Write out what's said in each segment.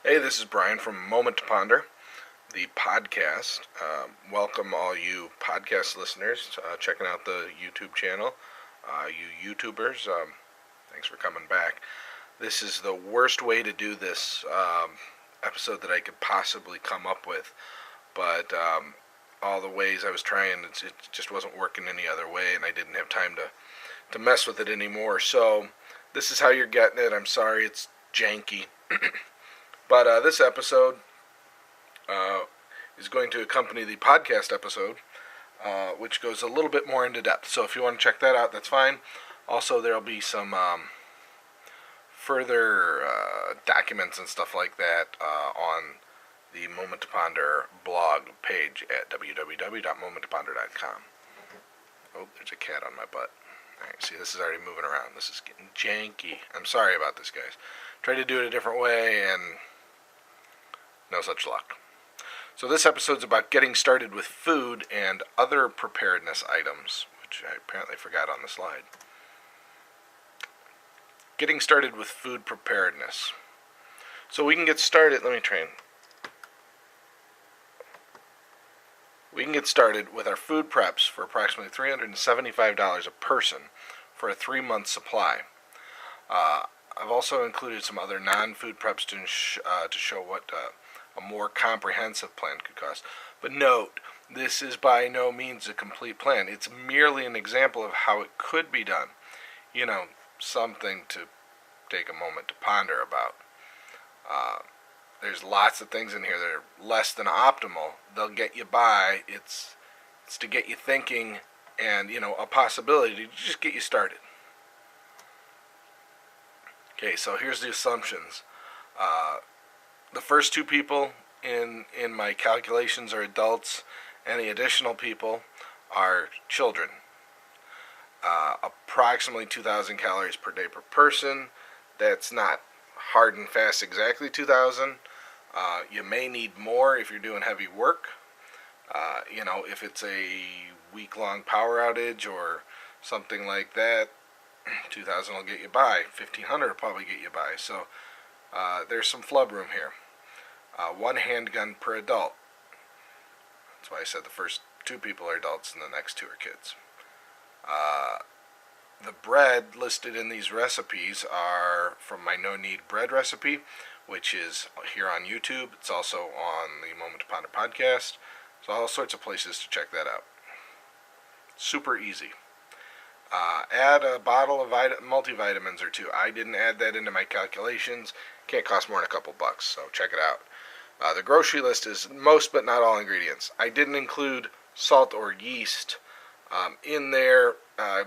Hey, this is Brian from MomentToPonder, the podcast. Welcome all you podcast listeners checking out the YouTube channel. You YouTubers, thanks for coming back. This is the worst way to do this episode that I could possibly come up with, but all the ways I was trying, it just wasn't working any other way, and I didn't have time to mess with it anymore. So this is how you're getting it. I'm sorry it's janky. But this episode is going to accompany the podcast episode, which goes a little bit more into depth. So if you want to check that out, that's fine. Also, there will be some further documents and stuff like that on the Moment to Ponder blog page at www.momenttoponder.com. Oh, there's a cat on my butt. Alright, see, this is already moving around. This is getting janky. I'm sorry about this, guys. Tried to do it a different way, and no such luck. So this episode's about getting started with food and other preparedness items, which I apparently forgot on the slide. Getting started with food preparedness. So we can get started, We can get started with our food preps for approximately $375 a person for a 3-month supply. I've also included some other non-food preps to show what a more comprehensive plan could cost. But note, this is by no means a complete plan. It's merely an example of how it could be done. You know, something to take a moment to ponder about. There's lots of things in here that are less than optimal. They'll get you by. It's to get you thinking and, a possibility to just get you started. Okay, so here's the assumptions. The first two people in my calculations are adults. Any additional people are children. Approximately 2,000 calories per day per person. That's not hard and fast exactly 2,000. You may need more if you're doing heavy work. If it's a week-long power outage or something like that, 2,000 will get you by. 1,500 will probably get you by. So there's some flub room here. 1 handgun per adult. That's why I said the first 2 people are adults and the next 2 are kids. The bread listed in these recipes are from my no-knead bread recipe, which is here on YouTube. It's also on the Moment to Ponder podcast. So all sorts of places to check that out. Super easy. Add a bottle of multivitamins or 2. I didn't add that into my calculations. Can't cost more than a couple bucks, so check it out. The grocery list is most but not all ingredients. I didn't include salt or yeast in there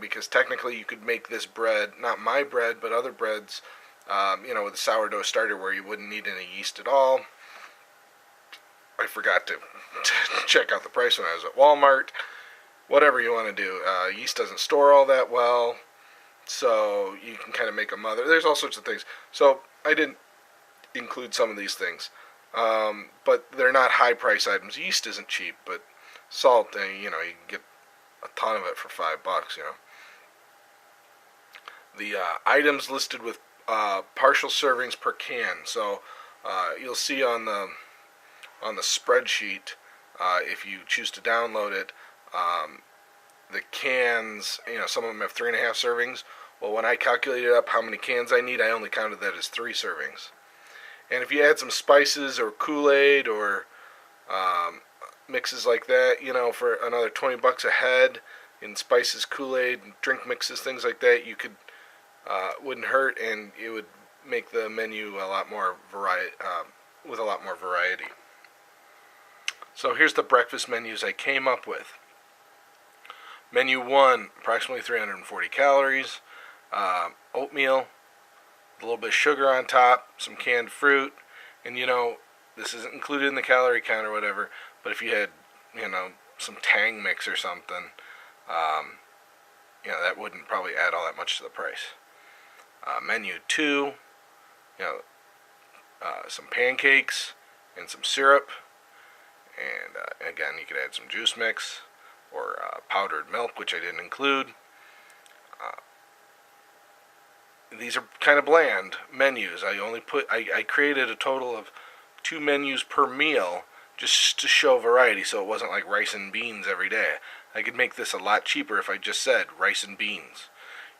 because technically you could make this bread, not my bread, but other breads, with a sourdough starter where you wouldn't need any yeast at all. I forgot to check out the price when I was at Walmart. Whatever you want to do. Yeast doesn't store all that well, so you can kind of make a mother. There's all sorts of things. So I didn't include some of these things. But they're not high price items. Yeast isn't cheap, but salt, you can get a ton of it for $5, The items listed with partial servings per can. So you'll see on the spreadsheet, if you choose to download it, the cans, some of them have 3.5 servings. Well, when I calculated up how many cans I need, I only counted that as 3 servings. And if you add some spices or Kool-Aid or mixes like that, for another $20 a head in spices, Kool-Aid, drink mixes, things like that, you could wouldn't hurt, and it would make the menu a lot more with a lot more variety. So here's the breakfast menus I came up with. Menu 1, approximately 340 calories, oatmeal, a little bit of sugar on top, some canned fruit, and this isn't included in the calorie count or whatever, but if you had, some Tang mix or something, that wouldn't probably add all that much to the price. Menu 2, some pancakes and some syrup, and again, you could add some juice mix or powdered milk, which I didn't include. These are kind of bland menus. I created a total of 2 menus per meal just to show variety, so it wasn't like rice and beans every day. I could make this a lot cheaper if I just said rice and beans,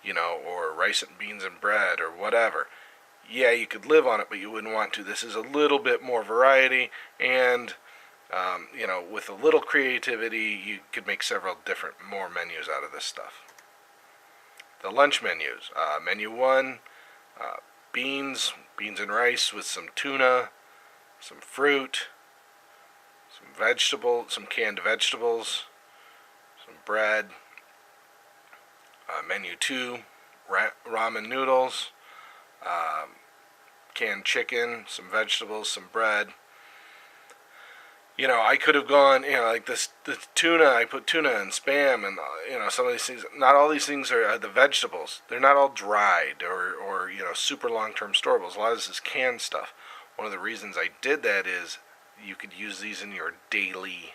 or rice and beans and bread or whatever. Yeah, you could live on it, but you wouldn't want to. This is a little bit more variety, and with a little creativity, you could make several different more menus out of this stuff. The lunch menus. Menu 1, beans and rice with some tuna, some fruit, some canned vegetables, some bread. Menu 2, ramen noodles, canned chicken, some vegetables, some bread. I could have gone, like the tuna, I put tuna and Spam and, some of these things. Not all these things are the vegetables. They're not all dried or super long-term storables. A lot of this is canned stuff. One of the reasons I did that is you could use these in your daily.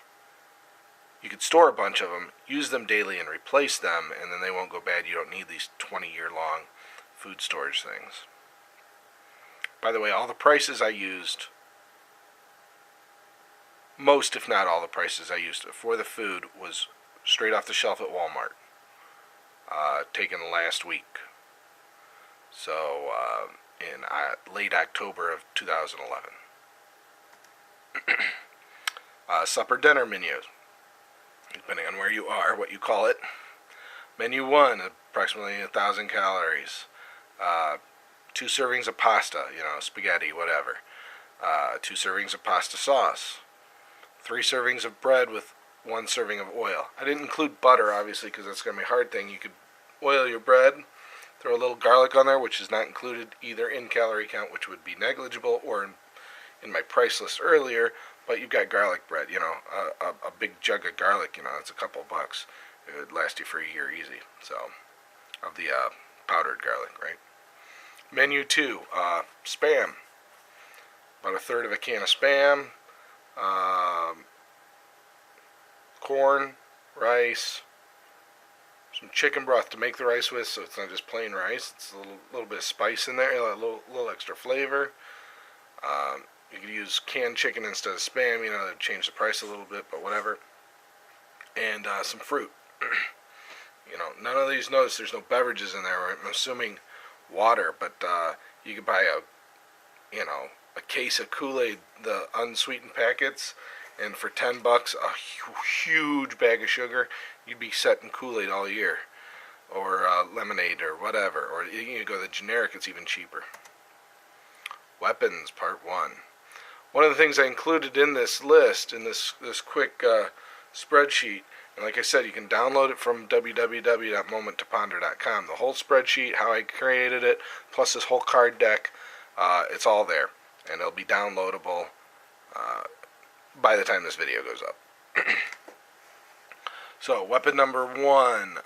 You could store a bunch of them, use them daily and replace them, and then they won't go bad. You don't need these 20-year-long food storage things. By the way, all the prices I used, most if not all the prices I used for the food was straight off the shelf at Walmart, taken last week. So in late October of 2011. Supper dinner menus, depending on where you are, what you call it. Menu 1, approximately 1,000 calories. 2 servings of pasta, spaghetti, whatever. 2 servings of pasta sauce. 3 servings of bread with 1 serving of oil. I didn't include butter, obviously, because that's going to be a hard thing. You could oil your bread, throw a little garlic on there, which is not included either in calorie count, which would be negligible, or in my price list earlier, but you've got garlic bread, a big jug of garlic, it's a couple bucks. It would last you for a year easy, so, of the powdered garlic, right? Menu 2, Spam. About 1/3 of a can of Spam, corn, rice, some chicken broth to make the rice with, so it's not just plain rice. It's a little bit of spice in there, a little extra flavor. You could use canned chicken instead of Spam, to change the price a little bit, but whatever. And some fruit. None of these, notice there's no beverages in there. I'm assuming water, but you could buy a case of Kool-Aid, the unsweetened packets, and for $10, a huge bag of sugar, you'd be setting Kool-Aid all year, or lemonade, or whatever. Or you can go the generic; it's even cheaper. Weapons, part 1. One of the things I included in this list, in this quick spreadsheet, and like I said, you can download it from www.MomentToPonder.com. The whole spreadsheet, how I created it, plus this whole card deck, it's all there, and it'll be downloadable by the time this video goes up. So, weapon number 1.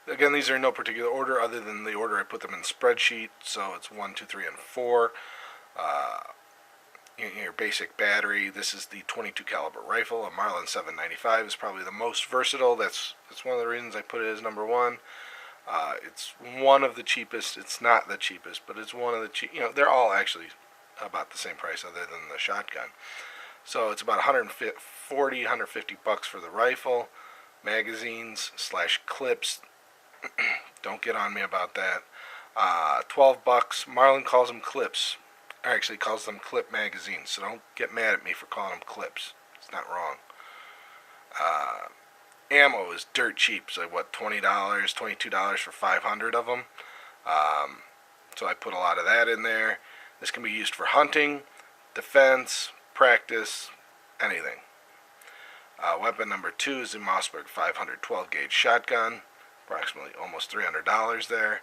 Again, these are in no particular order other than the order I put them in the spreadsheet. So it's 1, 2, 3, and 4. Your basic battery. This is the 22 caliber rifle. A Marlin 795 is probably the most versatile. That's one of the reasons I put it as number 1. It's one of the cheapest. It's not the cheapest, but it's one of the cheap. They're all actually about the same price, other than the shotgun. So it's about $150 for the rifle. Magazines / clips. Don't get on me about that. $12. Marlin calls them clips. Or actually calls them clip magazines. So don't get mad at me for calling them clips. It's not wrong. Ammo is dirt cheap. So $20, $22 for 500 of them. So I put a lot of that in there. This can be used for hunting, defense, practice, anything. Weapon number 2 is the Mossberg 512 gauge shotgun. Approximately almost $300 there.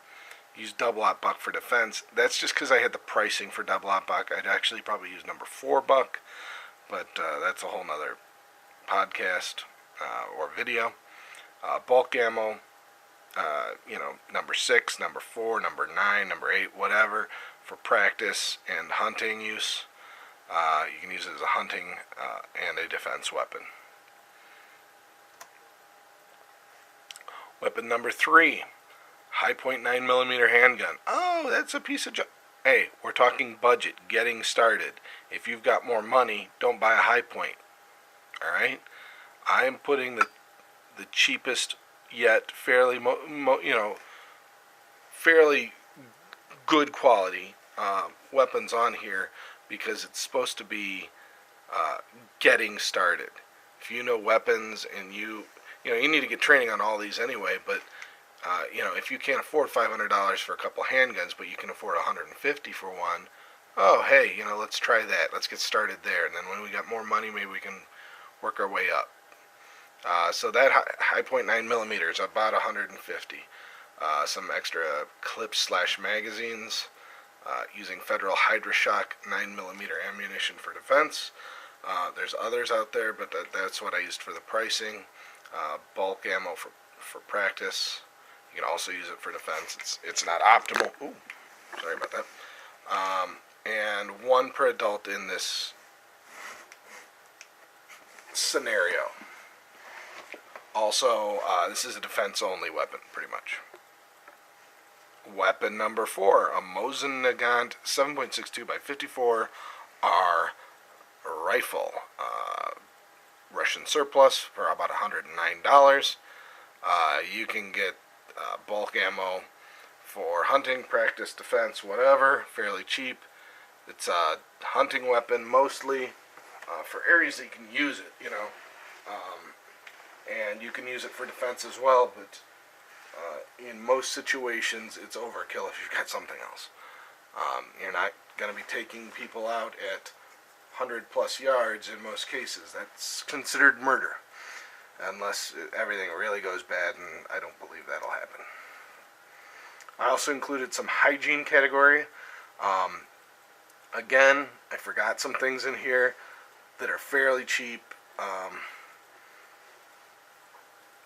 Use double aught buck for defense. That's just because I had the pricing for double aught buck. I'd actually probably use number 4 buck, but that's a whole nother podcast or video. Bulk ammo, number 6, number 4, number 9, number 8, whatever, for practice and hunting use. You can use it as a hunting and a defense weapon. Weapon number 3, high point 9mm handgun. Oh, that's a piece of Hey, we're talking budget, getting started. If you've got more money, don't buy a high point. All right? I am putting the cheapest yet fairly good quality weapons on here because it's supposed to be uh, getting started. If you know weapons and you need to get training on all these anyway, but if you can't afford $500 for a couple handguns, but you can afford $150 for one, oh hey, let's try that. Let's get started there, and then when we got more money, maybe we can work our way up. So that high point 9mm is about 150. Some extra clips slash magazines, using Federal Hydra-Shock 9mm ammunition for defense. There's others out there, but that's what I used for the pricing. Bulk ammo for practice. You can also use it for defense. It's not optimal. Ooh, sorry about that. And one per adult in this scenario. Also, this is a defense-only weapon, pretty much. Weapon number 4, a Mosin Nagant 7.62 by 54 R rifle. Russian surplus for about $109. You can get bulk ammo for hunting, practice, defense, whatever, fairly cheap. It's a hunting weapon mostly, for areas that you can use it, and you can use it for defense as well, but in most situations it's overkill if you've got something else. You're not going to be taking people out at 100 plus yards in most cases. That's considered murder, unless everything really goes bad, and I don't believe that'll happen. I also included some hygiene category. Again, I forgot some things in here that are fairly cheap,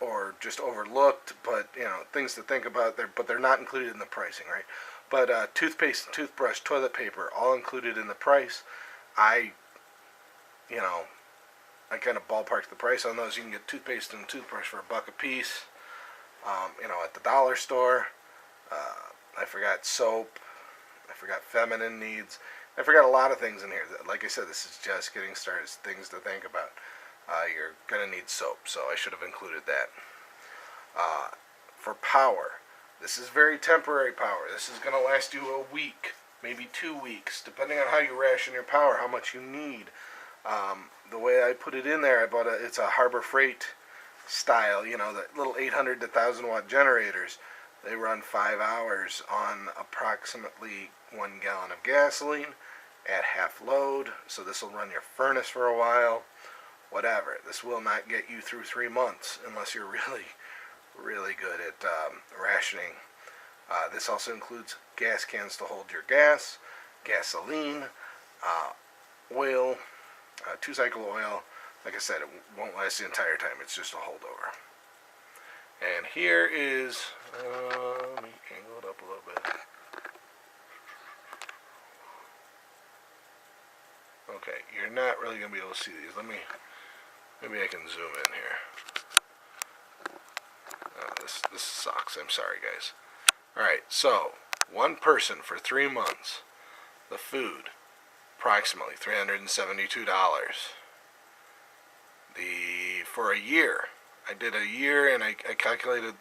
or just overlooked, but things to think about there, but they're not included in the pricing, right? But toothpaste and toothbrush, toilet paper, all included in the price. I kind of ballparked the price on those. You can get toothpaste and toothbrush for $1 a piece, at the dollar store. I forgot soap. I forgot feminine needs. I forgot a lot of things in here. Like I said, this is just getting started. It's things to think about. You're going to need soap, so I should have included that. For power, this is very temporary power. This is going to last you a week, maybe 2 weeks, depending on how you ration your power, how much you need. The way I put it in there, it's a Harbor Freight style, the little 800 to 1,000 watt generators. They run 5 hours on approximately 1 gallon of gasoline at half load, so this will run your furnace for a while. Whatever. This will not get you through 3 months unless you're really, really good at rationing. This also includes gas cans to hold your gas, gasoline, oil, 2-cycle oil. Like I said, it won't last the entire time. It's just a holdover. And here is, let me angle it up a little bit. Okay, you're not really going to be able to see these. Maybe I can zoom in here. This sucks. I'm sorry, guys. Alright, so, one person for 3 months. The food, approximately $372. For a year, I did a year, and I calculated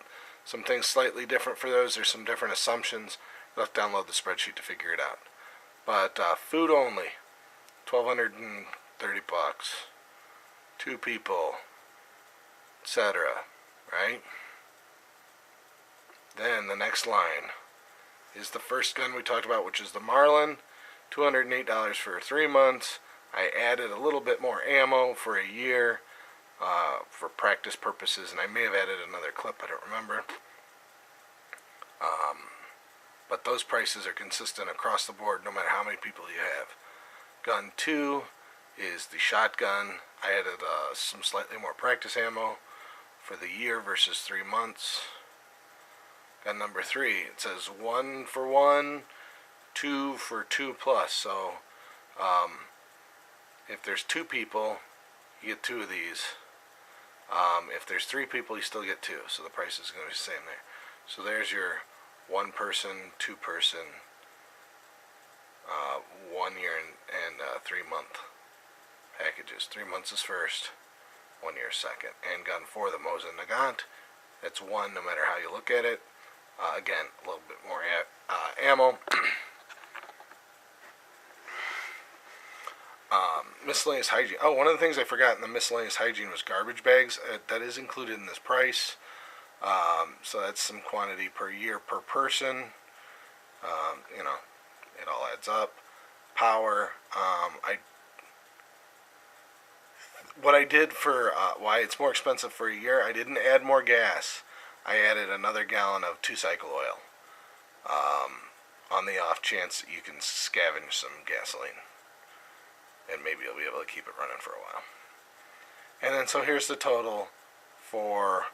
some things slightly different for those. There's some different assumptions. You'll have to download the spreadsheet to figure it out. But food only, $1,230. 2 people, etc. Right? Then the next line is the first gun we talked about, which is the Marlin. $208 for 3 months. I added a little bit more ammo for a year, for practice purposes, and I may have added another clip, I don't remember. But those prices are consistent across the board no matter how many people you have. Gun 2 is the shotgun. I added some slightly more practice ammo for the year versus 3 months. Gun number 3, it says 1 for 1, 2 for 2 plus. So if there's 2 people, you get 2 of these. If there's 3 people, you still get 2. So the price is going to be the same there. So there's your 1 person, 2 person, 1 year and 3 month packages. 3 months is first, 1 year second. And gun 4, the Mosin Nagant, it's 1 no matter how you look at it. Again, a little bit more ammo. Miscellaneous hygiene. Oh, one of the things I forgot in the miscellaneous hygiene was garbage bags. That is included in this price. So that's some quantity per year per person. It all adds up. Power. What I did for why it's more expensive for a year, I didn't add more gas. I added another gallon of 2-cycle oil. On the off chance that you can scavenge some gasoline. And maybe you'll be able to keep it running for a while. And then so here's the total for,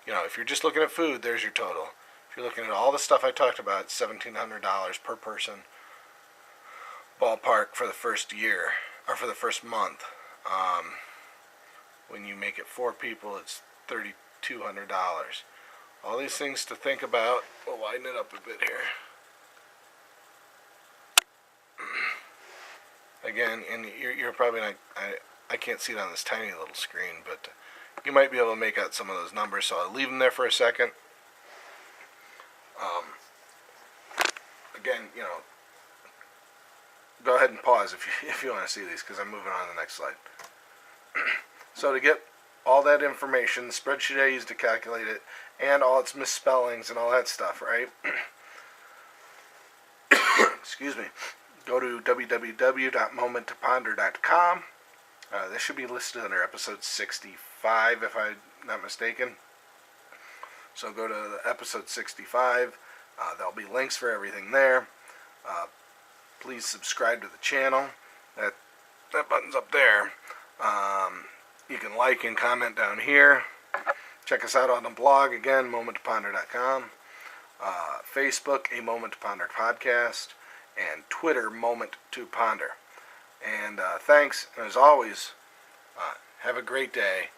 if you're just looking at food, there's your total. If you're looking at all the stuff I talked about, it's $1,700 per person, ballpark, for the first year, or for the first month. When you make it 4 people, it's $3,200. All these things to think about. We'll widen it up a bit here. Again, and you're probably not, I can't see it on this tiny little screen, but you might be able to make out some of those numbers, so I'll leave them there for a second. Again, go ahead and pause if you want to see these, because I'm moving on to the next slide. So to get all that information, the spreadsheet I used to calculate it, and all its misspellings and all that stuff, right? Excuse me. Go to www.MomentToPonder.com. This should be listed under episode 65, if I'm not mistaken. So go to episode 65. There'll be links for everything there. Please subscribe to the channel. That button's up there. You can like and comment down here. Check us out on the blog, again, MomentToPonder.com. Facebook, A Moment to Ponder Podcast. And Twitter, MomentToPonder. And thanks, and as always, have a great day.